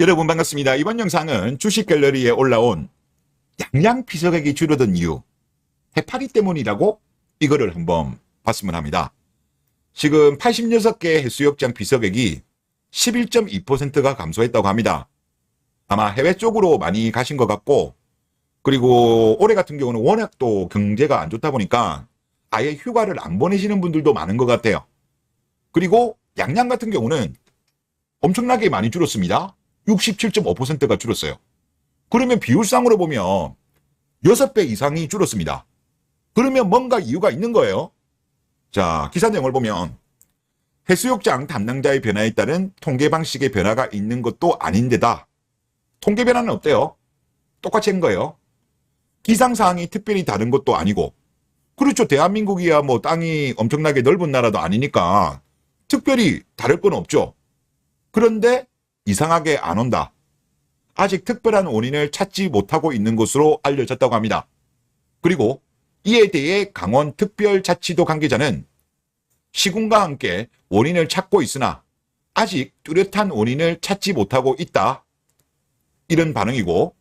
여러분 반갑습니다. 이번 영상은 주식 갤러리에 올라온 양양 비서액이 줄어든 이유 해파리 때문이라고 이거를 한번 봤으면 합니다. 지금 86개 해수욕장 비서액이 11.2%가 감소했다고 합니다. 아마 해외 쪽으로 많이 가신 것 같고, 그리고 올해 같은 경우는 워낙 또 경제가 안 좋다 보니까 아예 휴가를 안 보내시는 분들도 많은 것 같아요. 그리고 양양 같은 경우는 엄청나게 많이 줄었습니다. 67.5%가 줄었어요. 그러면 비율상으로 보면 6배 이상이 줄었습니다. 그러면 뭔가 이유가 있는 거예요. 자, 기사 내용을 보면 해수욕장 담당자의 변화에 따른 통계 방식의 변화가 있는 것도 아닌데다 통계 변화는 없대요. 똑같이 한 거예요. 기상사항이 특별히 다른 것도 아니고, 그렇죠. 대한민국이야 뭐 땅이 엄청나게 넓은 나라도 아니니까 특별히 다를 건 없죠. 그런데 이상하게 안 온다. 아직 특별한 원인을 찾지 못하고 있는 것으로 알려졌다고 합니다. 그리고 이에 대해 강원 특별자치도 관계자는 시군과 함께 원인을 찾고 있으나 아직 뚜렷한 원인을 찾지 못하고 있다. 이런 반응이고,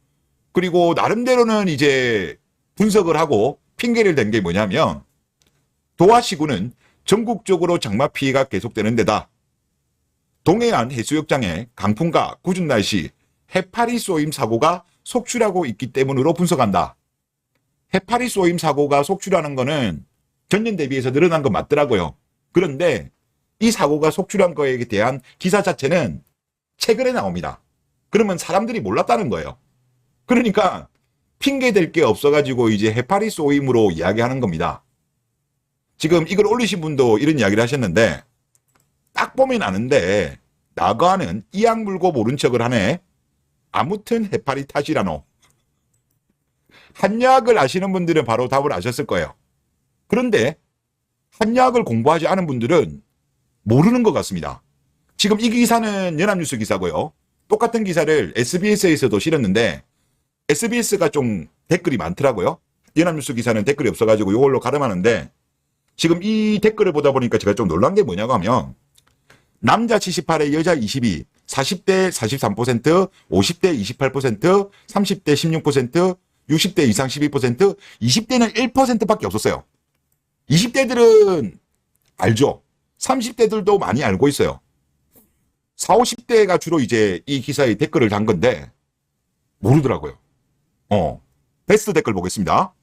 그리고 나름대로는 이제 분석을 하고 핑계를 댄 게 뭐냐면, 도하시군은 전국적으로 장마 피해가 계속되는 데다 동해안 해수욕장에 강풍과 궂은 날씨, 해파리 쏘임 사고가 속출하고 있기 때문으로 분석한다. 해파리 쏘임 사고가 속출하는 거는 전년 대비해서 늘어난 건 맞더라고요. 그런데 이 사고가 속출한 거에 대한 기사 자체는 최근에 나옵니다. 그러면 사람들이 몰랐다는 거예요. 그러니까 핑계 댈 게 없어가지고 이제 해파리 쏘임으로 이야기하는 겁니다. 지금 이걸 올리신 분도 이런 이야기를 하셨는데, 딱 보면 아는데 나가는 이악 물고 모른 척을 하네. 아무튼 해파리 탓이라노. 한야학을 아시는 분들은 바로 답을 아셨을 거예요. 그런데 한야학을 공부하지 않은 분들은 모르는 것 같습니다. 지금 이 기사는 연합뉴스 기사고요. 똑같은 기사를 SBS에서도 실었는데 SBS가 좀 댓글이 많더라고요. 연합뉴스 기사는 댓글이 없어가지고 이걸로 가름하는데, 지금 이 댓글을 보다 보니까 제가 좀 놀란 게 뭐냐고 하면, 남자 78에 여자 22, 40대 43%, 50대 28%, 30대 16%, 60대 이상 12%, 20대는 1%밖에 없었어요. 20대들은 알죠. 30대들도 많이 알고 있어요. 40, 50대가 주로 이제 이 기사에 댓글을 단 건데 모르더라고요. 베스트 댓글 보겠습니다.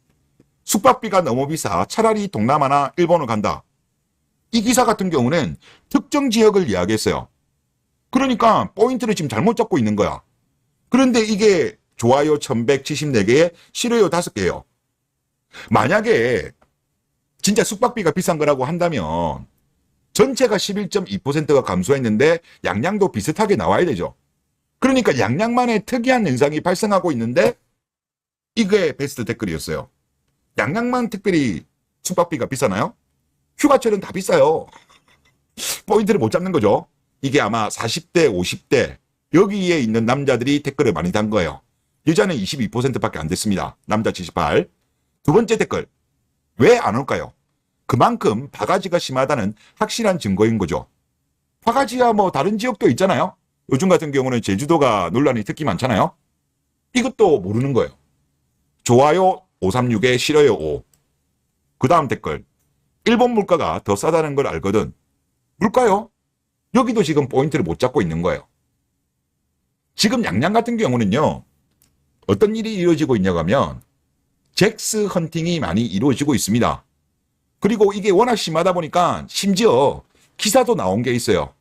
숙박비가 너무 비싸 차라리 동남아나 일본을 간다. 이 기사 같은 경우는 특정 지역을 이야기했어요. 그러니까 포인트를 지금 잘못 잡고 있는 거야. 그런데 이게 좋아요 1174개에 싫어요 5개예요. 만약에 진짜 숙박비가 비싼 거라고 한다면 전체가 11.2%가 감소했는데 양양도 비슷하게 나와야 되죠. 그러니까 양양만의 특이한 현상이 발생하고 있는데 이게 베스트 댓글이었어요. 양양만 특별히 숙박비가 비싸나요? 휴가철은 다 비싸요. 포인트를 못 잡는 거죠. 이게 아마 40대, 50대 여기에 있는 남자들이 댓글을 많이 단 거예요. 여자는 22%밖에 안 됐습니다. 남자 78. 두 번째 댓글. 왜 안 올까요? 그만큼 바가지가 심하다는 확실한 증거인 거죠. 바가지야 뭐 다른 지역도 있잖아요. 요즘 같은 경우는 제주도가 논란이 특히 많잖아요. 이것도 모르는 거예요. 좋아요 536에 싫어요 5. 그 다음 댓글. 일본 물가가 더 싸다는 걸 알거든. 물가요? 여기도 지금 포인트를 못 잡고 있는 거예요. 지금 양양 같은 경우는요, 어떤 일이 이루어지고 있냐고 하면 잭스 헌팅이 많이 이루어지고 있습니다. 그리고 이게 워낙 심하다 보니까 심지어 기사도 나온 게 있어요.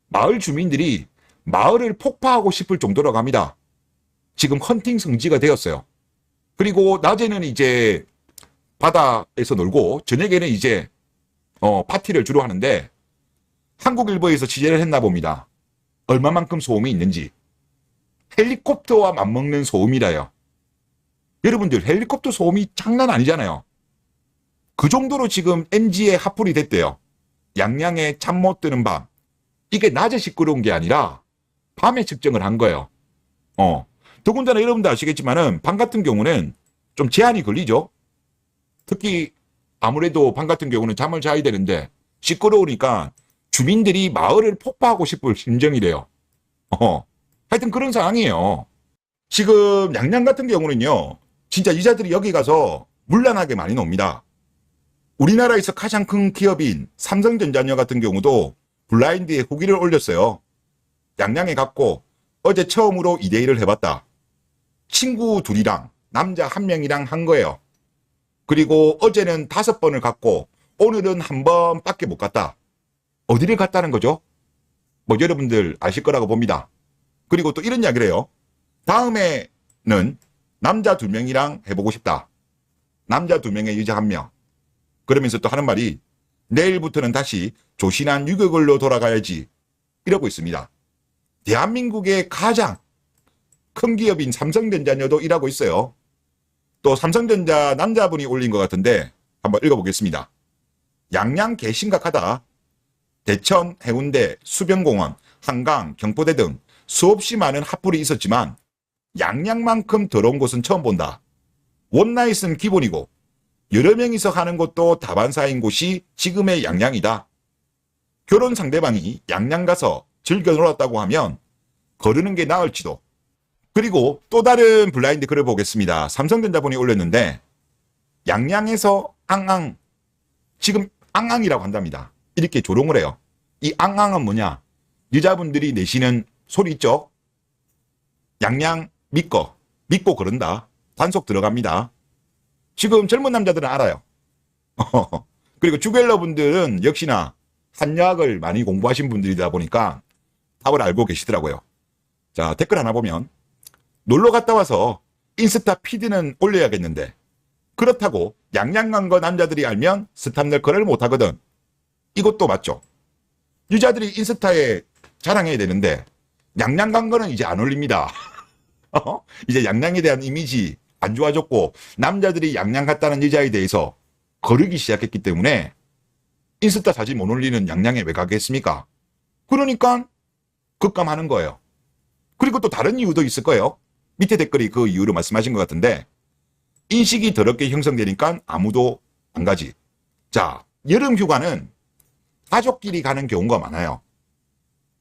마을 주민들이 마을을 폭파하고 싶을 정도라고 합니다. 지금 헌팅 성지가 되었어요. 그리고 낮에는 이제 바다에서 놀고 저녁에는 이제 파티를 주로 하는데, 한국일보에서 취재를 했나 봅니다. 얼마만큼 소음이 있는지. 헬리콥터와 맞먹는 소음이라요. 여러분들 헬리콥터 소음이 장난 아니잖아요. 그 정도로 지금 NG에 핫플이 됐대요. 양양에 잠 못 드는 밤. 이게 낮에 시끄러운 게 아니라 밤에 측정을 한 거예요. 더군다나 여러분도 아시겠지만은 밤 같은 경우는 좀 제한이 걸리죠. 특히 아무래도 밤 같은 경우는 잠을 자야 되는데 시끄러우니까 주민들이 마을을 폭파하고 싶을 심정이래요. 하여튼 그런 상황이에요. 지금 양양 같은 경우는요, 진짜 여자들이 여기 가서 물란하게 많이 놉니다. 우리나라에서 가장 큰 기업인 삼성전자녀 같은 경우도 블라인드에 후기를 올렸어요. 양양에 갔고 어제 처음으로 2대1을 해봤다. 친구 둘이랑 남자 1명이랑 한 거예요. 그리고 어제는 5번을 갔고 오늘은 1번밖에 못 갔다. 어디를 갔다는 거죠? 뭐 여러분들 아실 거라고 봅니다. 그리고 또 이런 이야기를 해요. 다음에는 남자 2명이랑 해보고 싶다. 남자 2명에 여자 1명. 그러면서 또 하는 말이 내일부터는 다시 조신한 유교걸로 돌아가야지. 이러고 있습니다. 대한민국의 가장 큰 기업인 삼성전자녀도 일하고 있어요. 또 삼성전자 남자분이 올린 것 같은데 한번 읽어보겠습니다. 양양 개심각하다. 대천, 해운대, 수변공원, 한강, 경포대 등 수없이 많은 핫플이 있었지만 양양만큼 더러운 곳은 처음 본다. 원나잇은 기본이고 여러 명이서 하는 것도 다반사인 곳이 지금의 양양이다. 결혼 상대방이 양양 가서 즐겨 놀았다고 하면 거르는 게 나을지도. 그리고 또 다른 블라인드 글을 보겠습니다. 삼성전자분이 올렸는데 양양에서 앙앙, 지금 앙앙이라고 한답니다. 이렇게 조롱을 해요. 이 앙앙은 뭐냐? 여자분들이 내시는 소리 있죠? 양양 믿고 그런다. 단속 들어갑니다. 지금 젊은 남자들은 알아요. 그리고 주갤러 분들은 역시나 한약을 많이 공부하신 분들이다 보니까 답을 알고 계시더라고요. 자, 댓글 하나 보면 놀러 갔다 와서 인스타 피드는 올려야겠는데 그렇다고 양양 간 거 남자들이 알면 스탑널커를 못하거든. 이것도 맞죠. 여자들이 인스타에 자랑해야 되는데 양양 간 거는 이제 안 올립니다. 이제 양양에 대한 이미지 안 좋아졌고 남자들이 양양 갔다는 여자에 대해서 거르기 시작했기 때문에 인스타 사진 못 올리는 양양에 왜 가겠습니까? 그러니까 급감하는 거예요. 그리고 또 다른 이유도 있을 거예요. 밑에 댓글이 그 이유로 말씀하신 것 같은데 인식이 더럽게 형성되니까 아무도 안 가지. 자, 여름 휴가는 가족끼리 가는 경우가 많아요.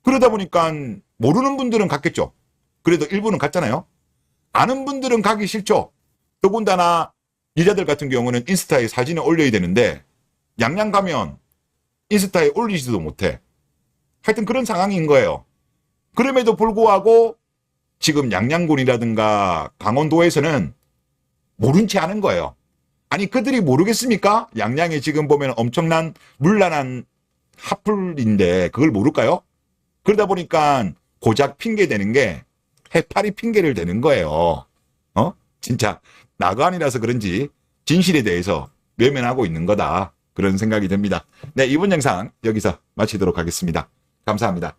그러다 보니까 모르는 분들은 갔겠죠. 그래도 일부는 갔잖아요. 아는 분들은 가기 싫죠. 더군다나 여자들 같은 경우는 인스타에 사진을 올려야 되는데 양양 가면 인스타에 올리지도 못해. 하여튼 그런 상황인 거예요. 그럼에도 불구하고 지금 양양군이라든가 강원도에서는 모른 채 하는 거예요. 아니 그들이 모르겠습니까? 양양에 지금 보면 엄청난 물란한 핫플인데 그걸 모를까요? 그러다 보니까 고작 핑계 대는 게 해파리 핑계를 대는 거예요. 진짜 나관이라서 그런지 진실에 대해서 외면하고 있는 거다. 그런 생각이 듭니다. 네, 이번 영상 여기서 마치도록 하겠습니다. 감사합니다.